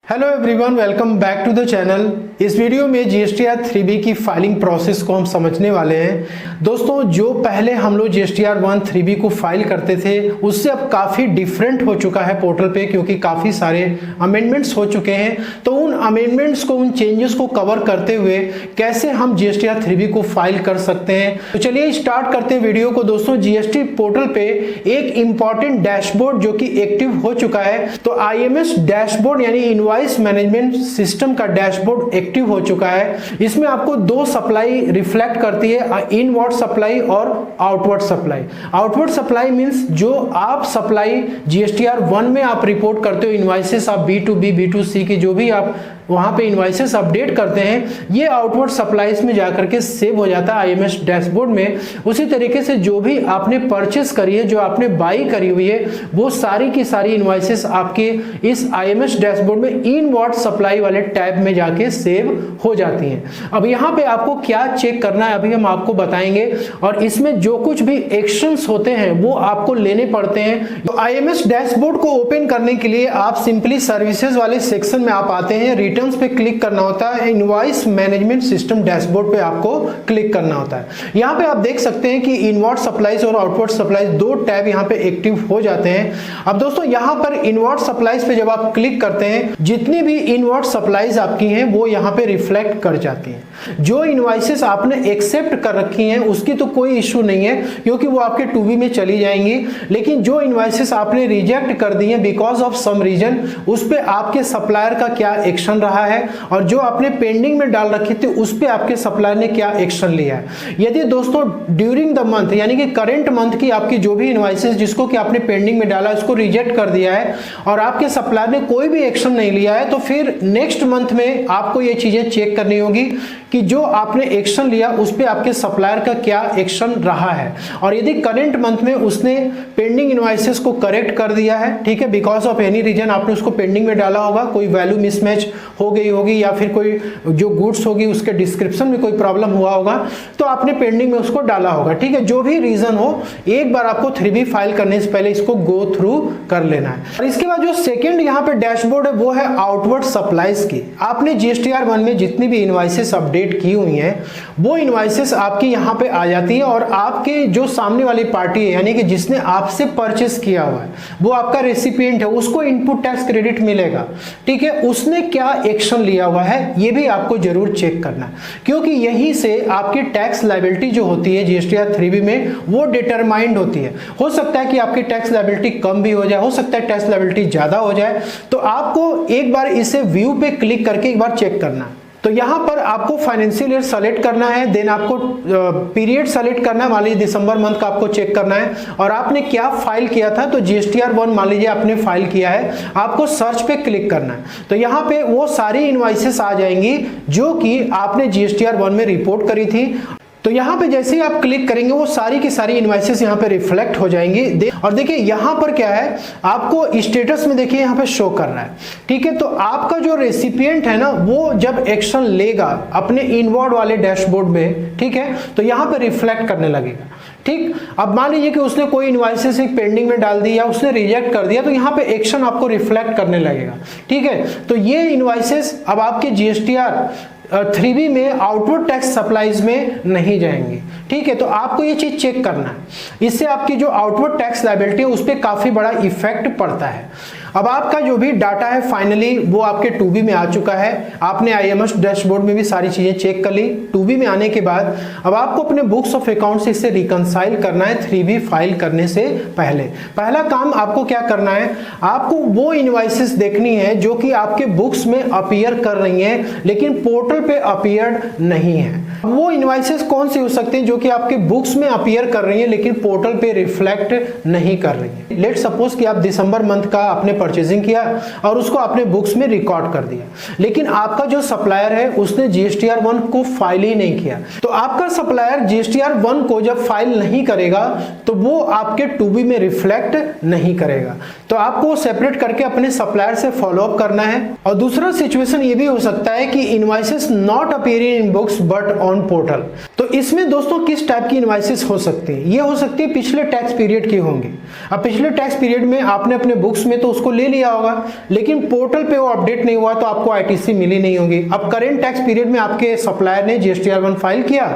Hello everyone, welcome back to the channel. इस वीडियो में जीएसटीआर 3B की फाइलिंग प्रोसेस को हम समझने वाले हैं। दोस्तों, जो पहले हम लोग जीएसटीआर 1 3B को फाइल करते थे उससे अब काफ़ी डिफरेंट हो चुका है पोर्टल पे, क्योंकि काफ़ी सारे अमेंडमेंट्स हो चुके हैं। तो उन अमेंडमेंट्स को, उन चेंजेस को कवर करते हुए कैसे हम जीएसटीआर 3B को फाइल कर सकते हैं, तो चलिए स्टार्ट करते हैं वीडियो को। दोस्तों, जीएसटी पोर्टल पे एक इंपॉर्टेंट डैशबोर्ड जो कि एक्टिव हो चुका है, तो IMS डैशबोर्ड यानी इनवॉइस मैनेजमेंट सिस्टम का डैशबोर्ड एक्टिव हो चुका है। इसमें आपको दो सप्लाई रिफ्लेक्ट करती है, इनवर्ड सप्लाई और outward supply. Outward supply means जो आप सप्लाई जीएसटीआर 1 में आप रिपोर्ट करते हो, इनवॉइसेस आप B2B B2C की जो भी आप वहां पे इनवॉइसेस अपडेट करते हैं, ये आउटवर्ड सप्लाईज में जाकर के सेव हो जाता है IMS डैशबोर्ड में। उसी तरीके से जो भी आपने परचेस करी है, जो आपने बाई करी हुई है, वो सारी की सारी इनवॉइसेस आपके इस IMS डैशबोर्ड में इनवर्ड सप्लाई वाले टैब में जाके सेव हो जाती हैं। अब यहाँ पे आपको क्या चेक करना है अभी हम आपको बताएंगे, और इसमें जो कुछ भी एक्शंस होते हैं वो आपको लेने पड़ते हैं। तो IMS डैशबोर्ड को ओपन करने के लिए आप सिंपली सर्विसेज वाले सेक्शन में आप आते हैं, रिटर्न्स पे क्लिक करना होता है, इनवॉइस मैनेजमेंट सिस्टम डैशबोर्ड पे आपको क्लिक करना होता है। यहाँ पे आप देख सकते हैं कि इनवर्ड सप्लाईज और आउटवर्ड सप्लाईज दो टैब यहाँ पे एक्टिव हो जाते हैं। अब दोस्तों, यहाँ पर इनवर्ड सप्लाईज पे जब आप क्लिक करते हैं, जितनी भी इनवर्ड सप्लाईज आपकी हैं वो यहाँ पे रिफ्लेक्ट कर जाती हैं। जो इनवॉइसेस आपने एक्सेप्ट कर रखी हैं उसकी तो कोई इश्यू नहीं है, क्योंकि वो आपके 2B में चली जाएंगी। लेकिन जो इनवॉइसेस आपने रिजेक्ट कर दी हैं बिकॉज ऑफ सम रीजन, उस पे आपके सप्लायर का क्या एक्शन रहा है, और जो आपने पेंडिंग में डाल रखी थी उस पे आपके सप्लायर ने क्या एक्शन लिया है। यदि दोस्तों ड्यूरिंग द मंथ यानी कि करंट मंथ की आपकी जो भी इनवॉइसेस जिसको कि आपने पेंडिंग में डाला उसको रिजेक्ट कर दिया है और आपके सप्लायर ने कोई भी एक्शन नहीं लिया है, तो फिर नेक्स्ट मंथ में आपको ये चीजें चेक करनी होगी कि जो आपने एक्शन लिया उस पे आपके सप्लायर का क्या एक्शन रहा है। और यदि करंट मंथ में उसने पेंडिंग इनवॉइसेस को करेक्ट कर दिया है, ठीक है, बिकॉज ऑफ एनी रीजन आपने उसको पेंडिंग में डाला होगा, कोई वैल्यू मिसमैच हो गई होगी या फिर कोई जो गुड्स होगी उसके डिस्क्रिप्शन में कोई प्रॉब्लम हुआ होगा, तो आपने पेंडिंग में उसको डाला होगा, ठीक है। जो भी रीजन हो, एक बार आपको 3B फाइल करने से पहले इसको गो थ्रू कर लेना है। और इसके बाद जो सेकंड यहाँ पे डैशबोर्ड है वो है आउटवर्ड सप्लाईज की। आपने जीएसटीआर 1 में जितनी भी इनवॉइसेस अपडेट की हुई हैं वो इनवॉइसेस आपकी यहाँ पे आ जाती है, और आपके जो सामने वाली पार्टी है यानी कि जिसने आपसे परचेस किया हुआ है, वो आपका रेसिपिएंट है, उसको इनपुट टैक्स क्रेडिट मिलेगा, ठीक है। उसने क्या एक्शन लिया हुआ है ये भी आपको जरूर चेक करना है, क्योंकि यहीं से आपकी टैक्स लायबिलिटी जो होती है जीएसटीआर 3B में वो डिटरमाइंड होती है। हो सकता है कि आपकी टैक्स लायबिलिटी कम भी हो जाए, हो सकता है टैक्स लायबिलिटी ज्यादा हो जाए, तो आपको एक बार इसे व्यू पे क्लिक करके एक बार चेक करना है। तो यहाँ पर आपको फाइनेंशियल ईयर सेलेक्ट करना है, देन आपको पीरियड सेलेक्ट करना है, मान लीजिए दिसंबर मंथ का आपको चेक करना है, और आपने क्या फाइल किया था, तो जीएसटीआर 1 मान लीजिए आपने फाइल किया है, आपको सर्च पे क्लिक करना है। तो यहाँ पे वो सारी इनवॉइसेस आ जाएंगी जो कि आपने जीएसटीआर 1 में रिपोर्ट करी थी। तो यहाँ पे जैसे ही आप क्लिक करेंगे वो सारी की सारी इनवॉइसेस यहाँ पे रिफ्लेक्ट हो जाएंगी। और देखिए यहाँ पर क्या है, आपको स्टेटस में देखिए यहाँ पे शो कर रहा है, ठीक है। तो आपका जो रेसिपिएंट है ना, वो जब एक्शन लेगा अपने इनवर्ड वाले डैशबोर्ड में, ठीक है, तो यहाँ पे रिफ्लेक्ट करने लगेगा, ठीक। अब मान लीजिए कि उसने कोई इनवॉइसेस पेंडिंग में डाल दी या उसने रिजेक्ट कर दिया, तो यहाँ पे एक्शन आपको रिफ्लेक्ट करने लगेगा, ठीक है। तो ये इनवॉइसेस अब आपके जीएसटीआर 3B में आउटवर्ड टैक्स सप्लाईज में नहीं जाएंगे, ठीक है। तो आपको ये चीज चेक करना है, इससे आपकी जो आउटवर्ड टैक्स लायबिलिटी है उस पर काफी बड़ा इफेक्ट पड़ता है। अब आपका जो भी डाटा है फाइनली वो आपके 2B में आ चुका है। आपने IMS डैशबोर्ड में भी सारी चीजें चेक कर ली। 2B में आने के बाद अब आपको अपने बुक्स ऑफ अकाउंट से इसे रिकंसाइल करना है 3B फाइल करने से पहले। पहला काम आपको क्या करना है, आपको वो इनवॉइसेस देखनी है जो कि आपके बुक्स में अपीयर कर रही हैं लेकिन पोर्टल पे अपीयर्ड नहीं है। वो इनवॉइसेस कौन सी हो सकती हैं जो कि आपके बुक्स में अपीयर कर रही हैं लेकिन पोर्टल पे रिफ्लेक्ट नहीं कर रही हैं। लेट सपोज कि आप दिसंबर मंथ का आपने परचेजिंग किया और उसको आपने बुक्स में रिकॉर्ड कर दिया, लेकिन आपका जो सप्लायर है उसने जीएसटीआर 1 को फाइल ही नहीं किया। तो आपका सप्लायर जीएसटीआर 1 को जब फाइल नहीं करेगा तो वो आपके 2B में रिफ्लेक्ट नहीं करेगा। तो आपको सेपरेट करके अपने सप्लायर से फॉलो अप करना है। और दूसरा सिचुएशन ये भी हो सकता है कि invoices not appearing in books but on portal. तो इसमें दोस्तों किस टाइप की इनवॉइसेस हो सकती है? ये हो सकती है पिछले टैक्स पीरियड की होंगी। अब पिछले टैक्स पीरियड में आपने अपने बुक्स में तो उसको ले लिया होगा, लेकिन पोर्टल पे वो अपडेट नहीं हुआ तो आपको आईटीसी मिली नहीं होगी। अब करेंट टैक्स पीरियड में आपके सप्लायर ने जीएसटीआर 1 फाइल किया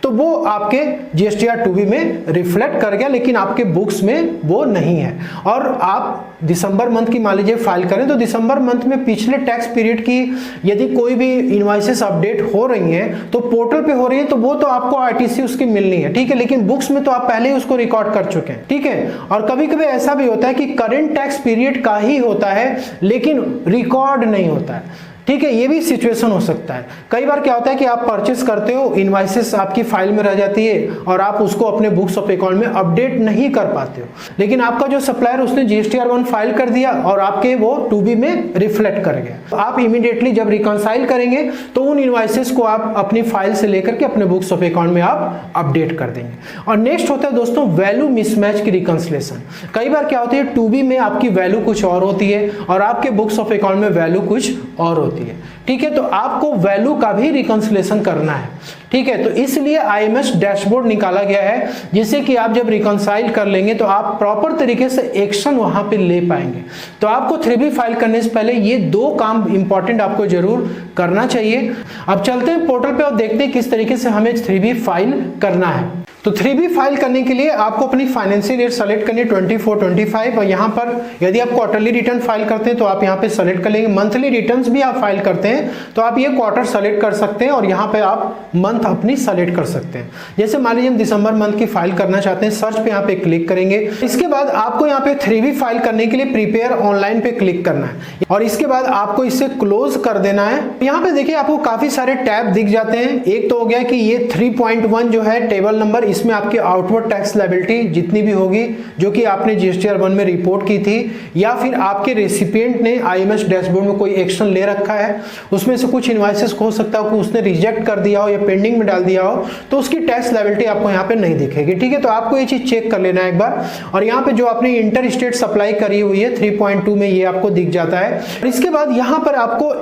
तो वो आपके जीएसटीआर 2B में रिफ्लेक्ट कर गया, लेकिन आपके बुक्स में वो नहीं है। और आप दिसंबर मंथ की मान लीजिए फाइल करें तो दिसंबर मंथ में पिछले टैक्स पीरियड की यदि कोई भी इनवॉइसेस अपडेट हो रही हैं तो पोर्टल पे हो रही है तो वो तो आपको आईटीसी उसकी मिलनी है, ठीक है, लेकिन बुक्स में तो आप पहले ही उसको रिकॉर्ड कर चुके हैं, ठीक है। और कभी कभी ऐसा भी होता है कि करेंट टैक्स पीरियड का ही होता है लेकिन रिकॉर्ड नहीं होता है, ठीक है, ये भी सिचुएशन हो सकता है। कई बार क्या होता है कि आप परचेस करते हो, इनवॉइसेस आपकी फाइल में रह जाती है और आप उसको अपने बुक्स ऑफ अकाउंट में अपडेट नहीं कर पाते हो, लेकिन आपका जो सप्लायर उसने जीएसटीआर 1 फाइल कर दिया और आपके वो 2B में रिफ्लेक्ट कर गया। तो आप इमीडिएटली जब रिकॉन्साइल करेंगे तो उन इनवॉइसेस को आप अपनी फाइल से लेकर के अपने बुक्स ऑफ अकाउंट में आप अपडेट कर देंगे। और नेक्स्ट होता है दोस्तों वैल्यू मिसमैच की रिकॉन्सिलेशन। कई बार क्या होती है 2B में आपकी वैल्यू कुछ और होती है और आपके बुक्स ऑफ अकाउंट में वैल्यू कुछ और होती है, ठीक है, तो आपको वैल्यू का भी रिकॉन्सिलेशन करना है, ठीक है। तो इसलिए आईएमएस डैशबोर्ड निकाला गया है जिससे कि आप जब रिकॉन्साइल कर लेंगे तो आप प्रॉपर तरीके से एक्शन वहां पे ले पाएंगे। तो आपको 3B फाइल करने से पहले ये 2 काम इंपॉर्टेंट आपको जरूर करना चाहिए। अब चलते हैं पोर्टल पे और देखते हैं किस तरीके से हमें 3B फाइल करना है। तो 3B फाइल करने के लिए आपको अपनी फाइनेंशियल ईयर सेलेक्ट करनी है 24-25 और यहाँ पर यदि आप क्वार्टरली रिटर्न फाइल करते हैं तो आप यहाँ पे सेलेक्ट कर लेंगे। मंथली रिटर्न्स भी आप फाइल करते हैं तो आप ये क्वार्टर सेलेक्ट कर सकते हैं और यहाँ पे आप मंथ अपनी सेलेक्ट कर सकते हैं। जैसे मान लीजिए हम दिसंबर मंथ की फाइल करना चाहते हैं, सर्च पे यहाँ पे क्लिक करेंगे। इसके बाद आपको यहाँ पे 3B फाइल करने के लिए प्रिपेयर ऑनलाइन पे क्लिक करना है और इसके बाद आपको इसे क्लोज कर देना है। यहाँ पे देखिए आपको काफी सारे टैब दिख जाते हैं। एक तो हो गया कि ये 3.1 जो है टेबल नंबर, इसमें आपकी आउटवर्ड टैक्स लायबिलिटी जितनी भी होगी जो कि आपने जीएसटीआर 1 में रिपोर्ट की थी या फिर आपके रेसिपिएंट ने आईएमएस डैशबोर्ड में कोई एक्शन ले रखा है, उसमें से कुछ इनवॉइसेस हो सकता है कि उसने रिजेक्ट कर दिया हो या पेंडिंग में डाल दिया हो तो उसकी टैक्स लायबिलिटी आपको यहाँ पे नहीं दिखेगी, ठीक है। तो आपको ये चीज चेक कर लेना है एक बार। और यहाँ पे जो आपने इंटर स्टेट सप्लाई करी हुई है 3.2 में ये आपको दिख जाता है। और इसके बाद यहाँ पर आपको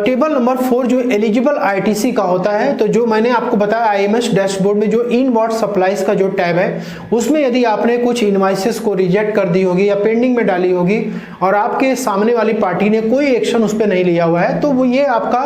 टेबल नंबर 4 जो एलिजिबल आईटीसी का होता है, तो जो मैंने आपको बताया आईएमएस डैशबोर्ड में जो इनवॉर्ड सप्लाईज का जो टैब है उसमें यदि आपने कुछ इनवॉइसेस को रिजेक्ट कर दी होगी या पेंडिंग में डाली होगी और आपके सामने वाली पार्टी ने कोई एक्शन उस पर नहीं लिया हुआ है तो वो ये आपका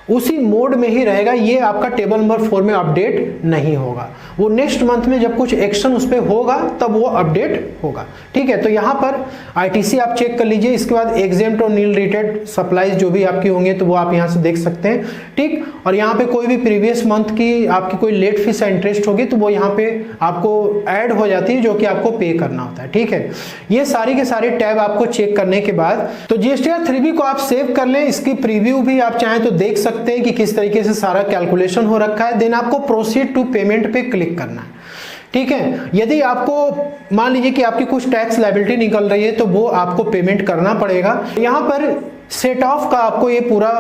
उसी मोड में ही रहेगा, ये आपका टेबल नंबर 4 में अपडेट नहीं होगा। वो नेक्स्ट मंथ में जब कुछ एक्शन उस पर होगा तब वो अपडेट होगा, ठीक है। तो यहाँ पर आईटीसी आप चेक कर लीजिए। इसके बाद एग्जेम्प्ट और नील रेटेड सप्लाईज जो भी आपकी होंगे तो वो आप यहाँ से देख सकते हैं, ठीक। और यहाँ पे कोई भी प्रीवियस मंथ की आपकी कोई लेट फीस या इंटरेस्ट होगी तो वो यहाँ पे आपको ऐड हो जाती है जो कि आपको पे करना होता है, ठीक है। ये सारे के सारे टैब आपको चेक करने के बाद तो जीएसटीआर 3B को आप सेव कर लें। इसकी प्रीव्यू भी आप चाहें तो देख सकते हैं कि किस तरीके से सारा कैलकुलेशन हो रखा है। देन आपको प्रोसीड टू पेमेंट पे क्लिक करना है, ठीक है। यदि आपको मान लीजिए कि आपकी कुछ टैक्स लायबिलिटी निकल रही है तो वो आपको पेमेंट करना पड़ेगा। यहाँ पर सेट ऑफ का आपको ये पूरा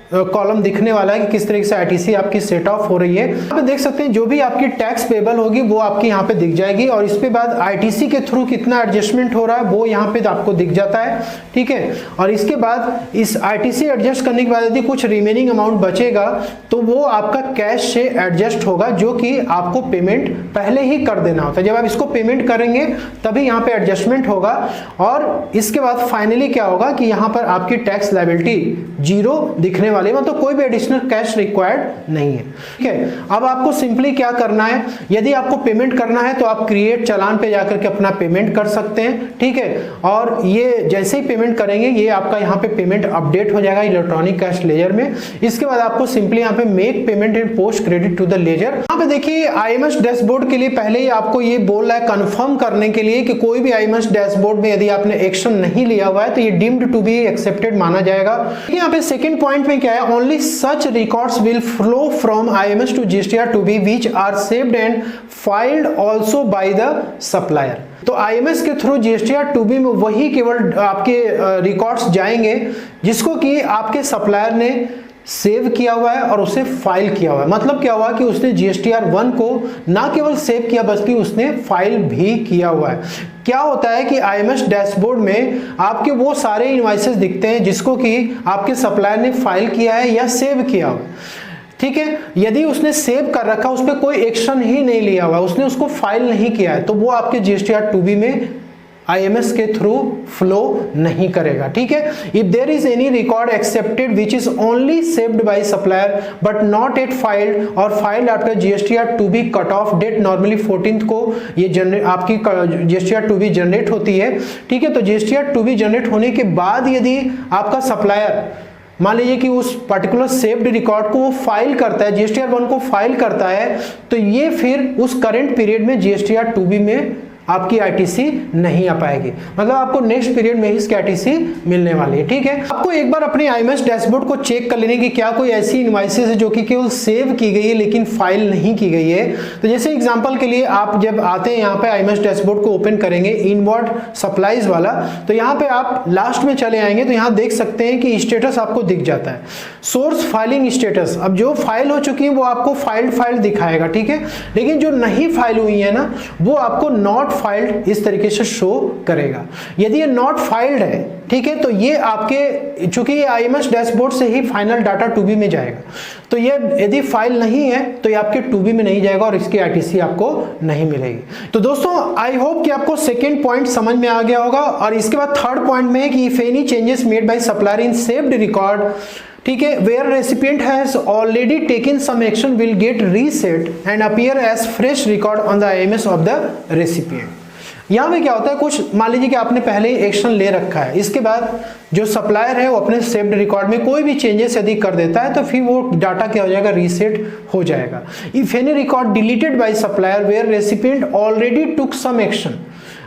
कॉलम दिखने वाला है कि किस तरीके से आईटीसी आपकी सेट ऑफ हो रही है। यहाँ पे देख सकते हैं जो भी आपकी टैक्स पेबल होगी वो आपकी यहाँ पे दिख जाएगी और इसके बाद आईटीसी के थ्रू कितना एडजस्टमेंट हो रहा है वो यहाँ पे आपको दिख जाता है, ठीक है। और इसके बाद इस आईटीसी एडजस्ट करने के बाद यदि कुछ रिमेनिंग अमाउंट बचेगा तो वो आपका कैश से एडजस्ट होगा जो कि आपको पेमेंट पहले ही कर देना होता है। जब आप इसको पेमेंट करेंगे तभी यहाँ पे एडजस्टमेंट होगा और इसके बाद फाइनली क्या होगा कि यहाँ पर आपकी टैक्स लायबिलिटी 0 दिखने वाले, मतलब कोई भी एडिशनल कैश रिक्वायर्ड नहीं है, ठीक है। अब आपको सिंपली क्या करना है, यदि आपको पेमेंट करना है तो आप क्रिएट चालान पे जाकर के अपना पेमेंट कर सकते हैं, ठीक है। और ये जैसे ही पेमेंट करेंगे ये आपका यहाँ पे पेमेंट अपडेट हो जाएगा इलेक्ट्रॉनिक कैश लेजर में। इसके बाद आपको सिंपली यहाँ पे make payment and post credit to the ledger. यहाँ पे देखिए आईएमएस डैशबोर्ड के लिए पहले ही आपको ये बोल रहा है कंफर्म करने के लिए कि कोई भी आईएमएस डैशबोर्ड में यदि आपने एक्शन नहीं लिया हुआ है तो ये डीम्ड टू बी एक्सेप्टेड माना जाएगा। यहाँ पे सेकंड पॉइंट में क्या है, only such records will flow from IMS to GSTR 2B which are saved and filed also by the supplier. तो आईएमएस के थ्रू जीएसटीआर 2B में वही केवल आपके रिकॉर्ड्स जाएंगे जिसको कि आपके सप्लायर ने सेव किया हुआ है और उसे फाइल किया हुआ है। मतलब क्या हुआ कि उसने GSTR1 को ना केवल सेव किया बल्कि उसने फाइल भी किया हुआ है। क्या होता है कि IMS डैशबोर्ड में आपके वो सारे इनवॉइसेस दिखते हैं जिसको कि आपके सप्लायर ने फाइल किया है या सेव किया हुआ है। ठीक है, यदि उसने सेव कर रखा, उस पर कोई एक्शन ही नहीं लिया हुआ, उसने उसको फाइल नहीं किया है, तो वो आपके GSTR2B में IMS के थ्रू फ्लो नहीं करेगा। ठीक है, if there is any record accepted which is only saved by supplier but not yet filed or filed after GSTR2B cut off date, normally 14th को ये आपकी GSTR2B जनरेट होती है। ठीक है, तो GSTR2B जनरेट होने के बाद यदि आपका सप्लायर मान लीजिए कि उस पर्टिकुलर सेव्ड रिकॉर्ड को वो फाइल करता है, GSTR1 को फाइल करता है, तो ये फिर उस करंट पीरियड में GSTR2B में आपकी ITC नहीं आ पाएगी। मतलब आपको नेक्स्ट पीरियड में ही इसकी ITC मिलने वाली है। ठीक है, आपको एक बार अपने IMS डैशबोर्ड को चेक कर लेने की क्या कोई ऐसी इनवॉइसेस है जो कि केवल सेव की गई है लेकिन फाइल नहीं की गई है। तो जैसे एग्जांपल के लिए आप जब आते हैं यहाँ पे IMS डैशबोर्ड को ओपन करेंगे, इनवर्ड सप्लाईज वाला, तो यहाँ पे आप लास्ट में चले आएंगे तो यहाँ देख सकते हैं कि स्टेटस आपको दिख जाता है, सोर्स फाइलिंग स्टेटस। अब जो फाइल हो चुकी है वो आपको फाइल दिखाएगा। ठीक है, लेकिन जो नहीं फाइल हुई है ना, वो आपको नॉट फाइल्ड इस तरीके से शो करेगा। यदि ये नॉट फाइल्ड है, ठीक है, तो ये आपके, चूंकि ये IMS डैशबोर्ड से ही फाइनल डाटा 2B में जाएगा, तो ये यदि फाइल नहीं है तो ये आपके 2B में नहीं जाएगा और इसकी ITC आपको नहीं मिलेगी। तो दोस्तों आई होप कि आपको सेकेंड पॉइंट समझ में आ गया होगा। और इसके बाद थर्ड पॉइंट में है कि if any changes made by supplier in saved record, ठीक है, where recipient has already taken some action will get reset and appear as fresh record on the IMS of the recipient. यहाँ पे क्या होता है, कुछ मान लीजिए कि आपने पहले ही एक्शन ले रखा है, इसके बाद जो सप्लायर है वो अपने सेव्ड रिकॉर्ड में कोई भी चेंजेस यदि कर देता है तो फिर वो डाटा क्या हो जाएगा, रीसेट हो जाएगा। If any record deleted by supplier where recipient already took some action,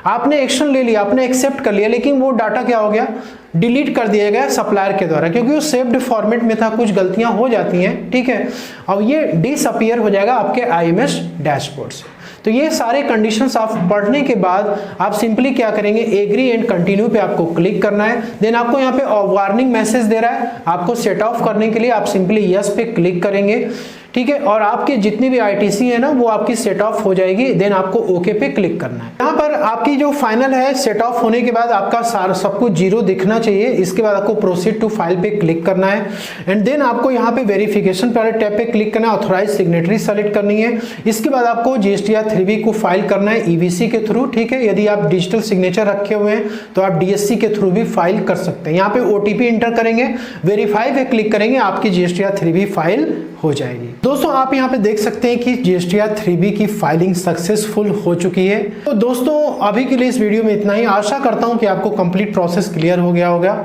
आपने एक्शन ले लिया, आपने एक्सेप्ट कर लिया, लेकिन वो डाटा क्या हो गया, डिलीट कर दिया गया सप्लायर के द्वारा, क्योंकि वो सेव्ड फॉर्मेट में था, कुछ गलतियां हो जाती हैं। ठीक है, अब ये डिसअपीयर हो जाएगा आपके IMS डैशबोर्ड से। तो ये सारे कंडीशंस आप पढ़ने के बाद आप सिंपली क्या करेंगे, एग्री एंड कंटिन्यू पे आपको क्लिक करना है। देन आपको यहाँ पे वार्निंग मैसेज दे रहा है, आपको सेट ऑफ करने के लिए आप सिंपली यस पे क्लिक करेंगे। ठीक है, और आपके जितनी भी ITC है ना वो आपकी सेट ऑफ हो जाएगी। देन आपको ओके पे क्लिक करना है। यहाँ पर आपकी जो फाइनल है, सेट ऑफ होने के बाद आपका सारा सब कुछ 0 दिखना चाहिए। इसके बाद आपको प्रोसीड टू फाइल पे क्लिक करना है एंड देन आपको यहाँ पे वेरिफिकेशन वाले टैब पे क्लिक करना है, ऑथोराइज सिग्नेटरी सेलेक्ट करनी है। इसके बाद आपको GSTR3B को फाइल करना है EVC के थ्रू। ठीक है, यदि आप डिजिटल सिग्नेचर रखे हुए हैं तो आप DSC के थ्रू भी फाइल कर सकते हैं। यहाँ पे OTP इंटर करेंगे, वेरीफाई पे क्लिक करेंगे, आपकी GSTR3B फाइल हो जाएगी। दोस्तों आप यहाँ पे देख सकते हैं कि GSTR3B की फाइलिंग सक्सेसफुल हो चुकी है। तो दोस्तों अभी के लिए इस वीडियो में इतना ही। आशा करता हूँ कि आपको कंप्लीट प्रोसेस क्लियर हो गया होगा।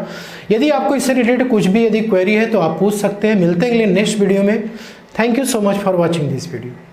यदि आपको इससे रिलेटेड कुछ भी यदि क्वेरी है तो आप पूछ सकते हैं। मिलते हैं अगले नेक्स्ट वीडियो में। Thank you so much for watching this video.